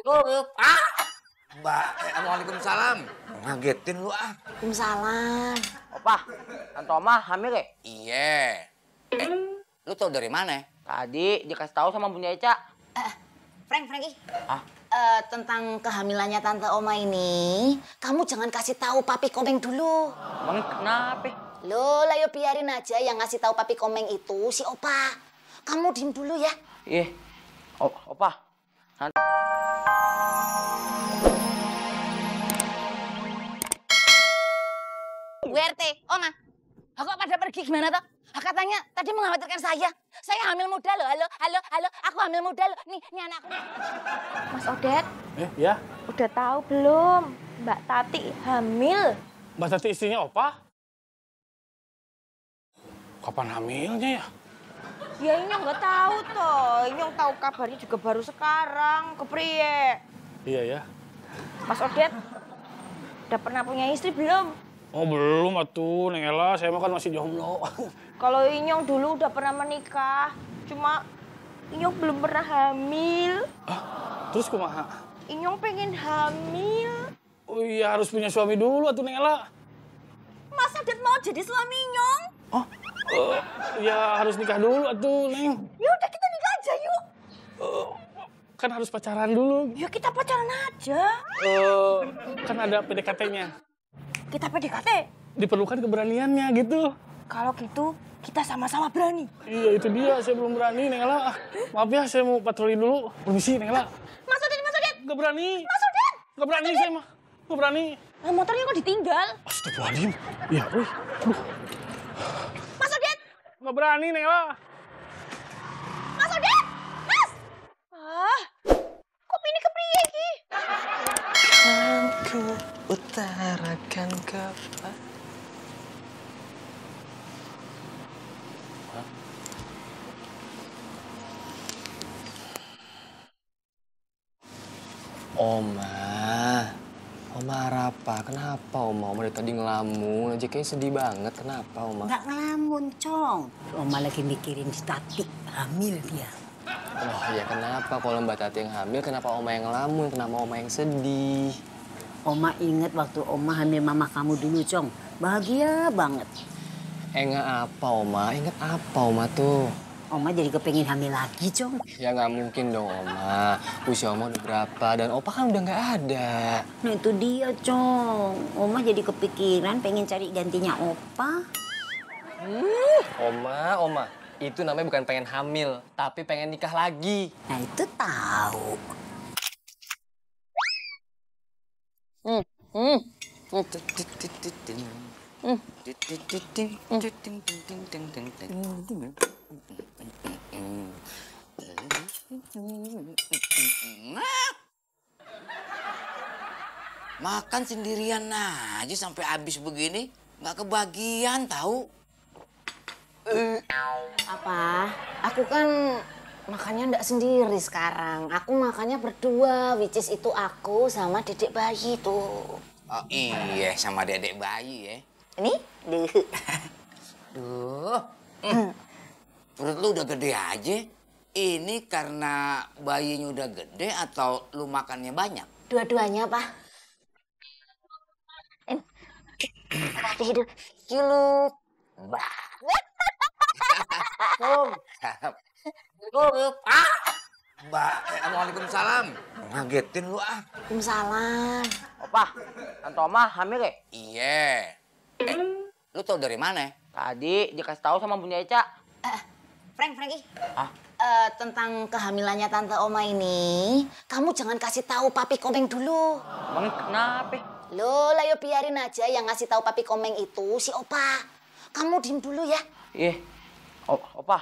Mbak, Waalaikumsalam. Ngagetin lu ah. Waalaikumsalam. Opa, Tante Oma hamil ya? Iya. Lu tau dari mana? Tadi dikasih tahu sama Bunda Eca. Frankie. Ah? Tentang kehamilannya Tante Oma ini, kamu jangan kasih tahu Papi Komeng dulu. Emang kenapa? Loh, lah yo biarin aja yang ngasih tahu Papi Komeng itu si Opa. Kamu diem dulu ya. Iya. Opa. WRT, Oma. Kok pada pergi gimana toh? Katanya tadi mengkhawatirkan saya. Saya hamil muda loh. Halo. Aku hamil muda loh. Nih anakku. Mas Odet, Ya, udah tahu belum Mbak Tati hamil? Mbak Tati istrinya Opa? Kapan hamilnya ya? Ya Inyong nggak tahu toh. Inyong tahu kabarnya juga baru sekarang. Kepriye? Iya ya. Mas Odet, udah pernah punya istri belum? Oh belum atuh, Neng Ella, saya mah kan masih jomblo. Kalau Inyong dulu udah pernah menikah, cuma Inyong belum pernah hamil. Terus kumaha? Inyong pengen hamil. Oh iya, harus punya suami dulu atuh Neng Ella. Mas Odet mau jadi suami Inyong? Ya harus nikah dulu atuh Neng. Ya udah kita nikah aja yuk. Kan harus pacaran dulu. Ya kita pacaran aja. Kan ada PDKT-nya. Kita PDKT. Diperlukan keberaniannya gitu. Kalau gitu kita sama-sama berani. Iya itu dia, saya belum berani Neng Ella. Maaf ya, saya mau patroli dulu. Permisi Neng Ella. Mas Odet. Gak berani. Mas Odet. Gak berani saya mah. Gak berani. Nah, motornya kok ditinggal? Astagfirullahaladzim. Iya, wih. Aduh. Mas Odet. Gak berani Neng Ella. Mas Odet. Mas. Kok ini kepriye iki? Kan ke utara, kan ke Oma apa? Kenapa Oma? Oma dari tadi ngelamun aja, kayaknya sedih banget. Kenapa Oma? Nggak ngelamun, Cong. Oma lagi mikirin si Tati, hamil dia. Oh ya kenapa kalau Mbak Tati yang hamil, kenapa Oma yang ngelamun? Kenapa Oma yang sedih? Oma inget waktu Oma hamil mama kamu dulu, Cong. Bahagia banget. Ingat apa Oma? Ingat apa Oma tuh? Oma jadi kepengen hamil lagi, Cong. Ya nggak mungkin dong Oma. Usia Oma udah berapa dan Opa kan udah nggak ada. Nah itu dia, Cong. Oma jadi kepikiran pengen cari gantinya Opa. Oma. Itu namanya bukan pengen hamil, tapi pengen nikah lagi. Nah itu tahu. Makan sendirian aja sampai habis begini, nggak kebagian tahu. Apa? Aku kan makannya ndak sendiri sekarang. Aku makannya berdua, which is itu aku sama dedek bayi tuh. Oh iya, sama dedek bayi ya. Ini? Duh, perut lu udah gede aja. Ini karena bayinya udah gede atau lu makannya banyak? Dua-duanya, Pak. Tidur. Cilup. Mbak, Waalaikumsalam. Ngagetin lu ah. Waalaikumsalam. Opa, Tante Oma hamil ya? Iya. Lu tau dari mana? Tadi dikasih tahu sama Bunda Eca. Frankie. Ah? Tentang kehamilannya Tante Oma ini, kamu jangan kasih tahu Papi Komeng dulu. Emang kenapa? Loh, lah yo biarin aja yang ngasih tahu Papi Komeng itu si Opa. Kamu diem dulu ya. Iya. Opa,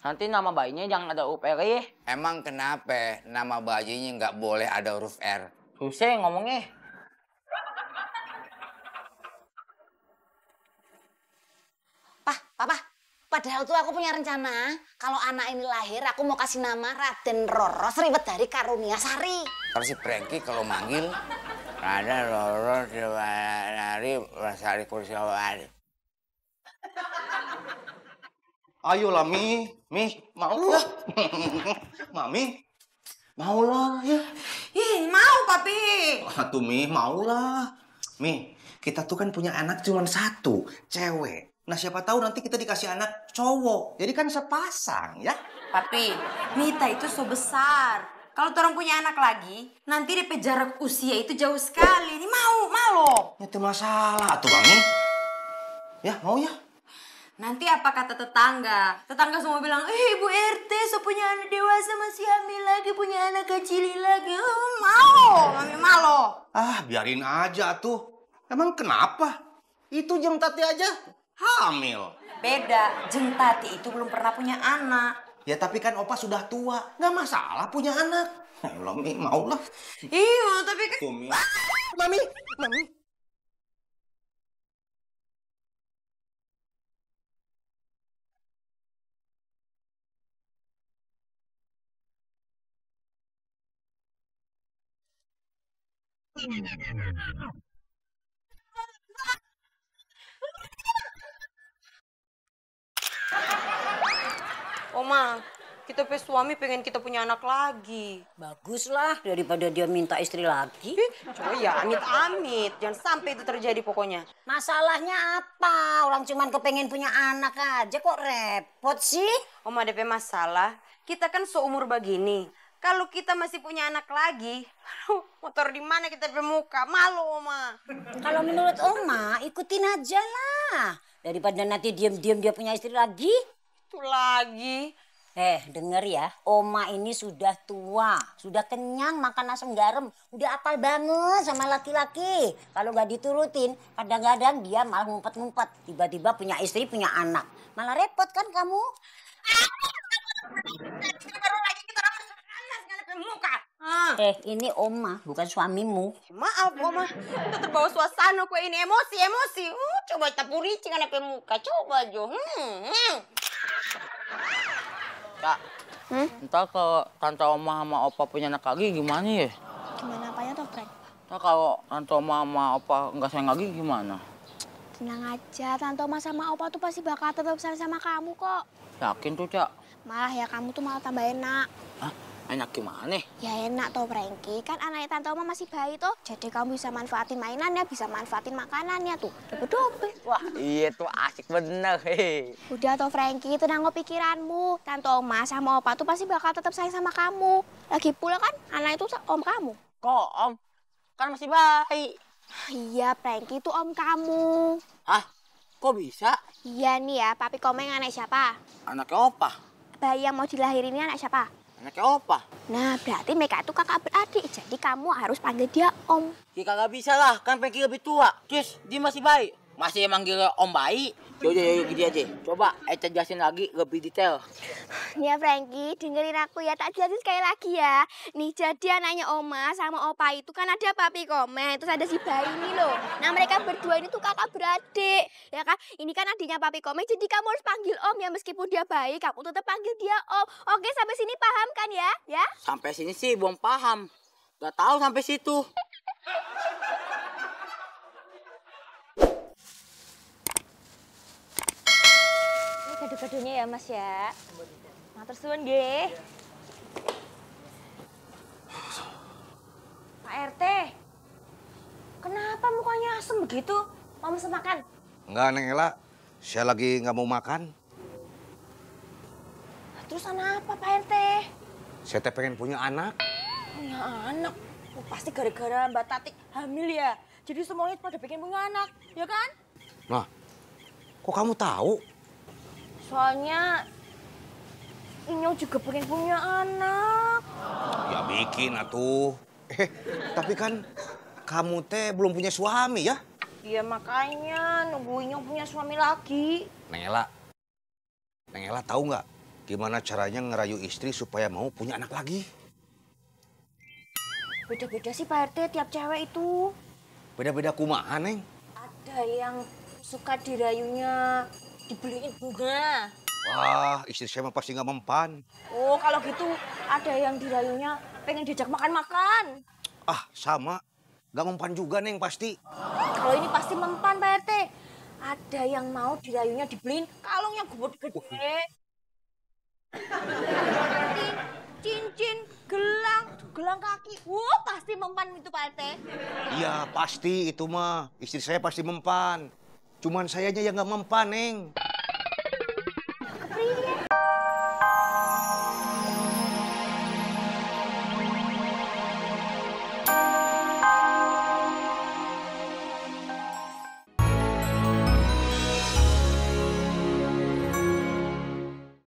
nanti nama bayinya jangan ada huruf R ya. Emang kenapa nama bayinya nggak boleh ada huruf R? Susah ngomongnya. Papa, padahal tuh aku punya rencana. Kalau anak ini lahir, aku mau kasih nama Raden Roro Sriwet dari Karunia Sari. Kalau si Frankie kalau manggil, ada Roro dari Sari Kursiawadi. Ayolah, Mi, mau lah. Mami, mau lah ya. Ih, mau papi. Tuh Mi, maulah. Mi, kita tuh kan punya anak cuma satu, cewek. Nah siapa tahu nanti kita dikasih anak cowok. Jadi kan sepasang ya. Papi, Mita itu so besar. Kalau orang punya anak lagi, nanti DP jarak usia itu jauh sekali. Ini mau loh. Itu masalah tuh Bang. Ya, mau ya? Nanti apa kata tetangga? Tetangga semua bilang, Ibu RT so punya anak dewasa masih hamil lagi, punya anak kecil lagi. Mau, Mami malo. Ah, biarin aja tuh. Emang kenapa? Itu Jeng Tati aja hamil. Beda, Jeng Tati itu belum pernah punya anak. Ya tapi kan Opa sudah tua, nggak masalah punya anak. Ayolah Mi, maulah. Iya, tapi kan... Tuh Mi. Mami. Oma, kita pe suami pengen kita punya anak lagi. Baguslah daripada dia minta istri lagi. Coba ya, amit-amit. Jangan sampai itu terjadi pokoknya. Masalahnya apa? Orang cuman kepengen punya anak aja kok repot sih. Oma, DP masalah, kita kan seumur begini. Kalau kita masih punya anak lagi, motor di mana kita pe muka? Malu, Oma. Kalau menurut Oma, ikutin aja lah. Daripada nanti diam-diam dia punya istri lagi. Itu lagi. Denger ya, Oma ini sudah tua, sudah kenyang makan asam garam, udah apal banget sama laki-laki. Kalau nggak diturutin, kadang-kadang dia malah ngumpet-ngumpet. Tiba-tiba punya istri, punya anak. Malah repot kan kamu? Baru lagi kita panas nggak muka. Ini Oma, bukan suamimu. Maaf, Oma. Kita terbawa suasana kue ini. Emosi. Coba kita purici nggak muka. Coba, Jo. Kak, entah kalau Tante Oma sama Opa punya anak lagi gimana ya? Gimana apanya tuh, Frank? Entah kalau Tante Oma sama Opa nggak sayang lagi gimana? Tenang aja, Tante Oma sama Opa tuh pasti bakal tetap sayang sama kamu kok. Yakin tuh, Cak? Malah ya kamu tuh malah tambah enak. Hah? Enak gimana? Ya enak toh, Franky. Kan anaknya Tante Oma masih bayi toh. Jadi kamu bisa manfaatin mainannya, bisa manfaatin makanannya tuh. Double-double. Wah, iya tuh asik bener. Udah toh, Franky, tenang kok pikiranmu. Tante Oma sama Opa tuh pasti bakal tetap sayang sama kamu. Lagi pula kan anak itu om kamu. Kok Om? Kan masih bayi. Iya, Franky itu om kamu. Hah? Kok bisa? Iya nih ya, papi komeng anak siapa? Anaknya Opa. Bayi yang mau dilahirin ini anak siapa? Anaknya Opa. Nah, berarti mereka itu kakak beradik. Jadi kamu harus panggil dia om. Ya kagak bisa lah, kan Franky lebih tua. Terus dia masih bayi. Masih manggil Om bayi. Yaudah, gini aja. Coba Eca jelasin lagi lebih detail. Ya, Franky, dengerin aku ya. Tak jelasin sekali lagi ya. Nih, jadi anaknya Oma sama Opa itu kan ada papi komen. Terus ada si bayi ini loh. Nah, mereka berdua ini tuh kakak beradik. Ya kan? Ini kan adiknya papi komen. Jadi kamu harus panggil om ya. Meskipun dia bayi, kamu tetap panggil dia om. Oke, sampai sini paham kan ya? Ya? Sampai sini sih belum paham. Gak tahu sampai situ. Gado-gadonya ya, Mas ya. Matur suwun nggih. Pak RT. Kenapa mukanya asem begitu? Mau mesen makan? Enggak, Neng Ela. Saya lagi nggak mau makan. Terus anak apa, Pak RT? Saya teh pengen punya anak. Punya anak? Oh, pasti gara-gara Mbak Tati hamil ya. Jadi semuanya pada pengen punya anak, ya kan? Nah, kok kamu tahu? Soalnya Inyong juga pengen punya anak. Ya bikin atuh. Tapi kan kamu teh belum punya suami ya? Iya makanya nunggu Inyong punya suami lagi. Neng Ela tahu nggak gimana caranya ngerayu istri supaya mau punya anak lagi? Beda-beda sih Pak RT tiap cewek itu. Beda-beda kumaha, Neng? Ada yang suka dirayunya dibeliin bunga. Wah, istri saya mah pasti nggak mempan. Oh, kalau gitu ada yang dirayunya pengen diajak makan-makan. Ah, sama. Nggak mempan juga, Neng, pasti. Kalau ini pasti mempan, Pak RT. Ada yang mau dirayunya dibeliin kalung yang gede. Cincin, gelang kaki. Pasti mempan itu Pak RT. Iya, pasti itu mah. Istri saya pasti mempan. Cuman sayanya yang nggak mempan, Neng.